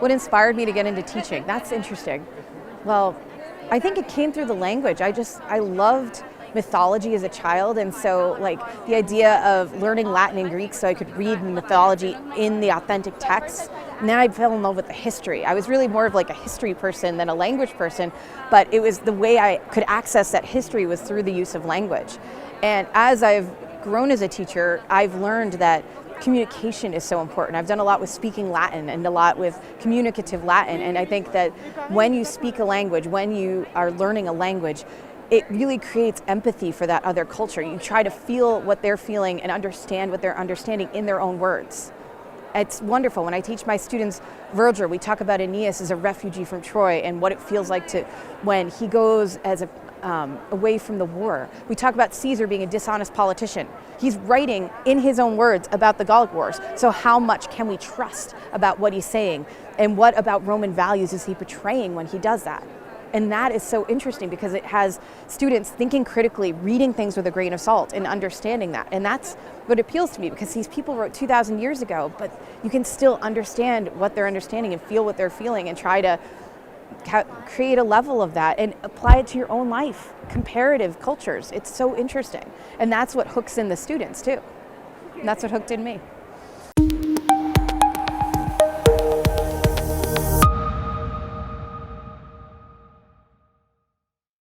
What inspired me to get into teaching? That's interesting. Well, I think it came through the language. I loved mythology as a child, and so like the idea of learning Latin and Greek so I could read mythology in the authentic texts. And then I fell in love with the history. I was really more of like a history person than a language person, but it was the way I could access that history was through the use of language. And as I've grown as a teacher, I've learned that communication is so important. I've done a lot with speaking Latin and a lot with communicative Latin, and I think that when you speak a language, when you are learning a language, it really creates empathy for that other culture. You try to feel what they're feeling and understand what they're understanding in their own words. It's wonderful. When I teach my students Virgil, we talk about Aeneas as a refugee from Troy and what it feels like to when he goes as a away from the war. We talk about Caesar being a dishonest politician. He's writing in his own words about the Gallic Wars. So how much can we trust about what he's saying? And what about Roman values is he portraying when he does that? And that is so interesting because it has students thinking critically, reading things with a grain of salt and understanding that. And that's what appeals to me, because these people wrote 2,000 years ago, but you can still understand what they're understanding and feel what they're feeling and try to create a level of that and apply it to your own life. Comparative cultures, it's so interesting. And that's what hooks in the students too. And that's what hooked in me.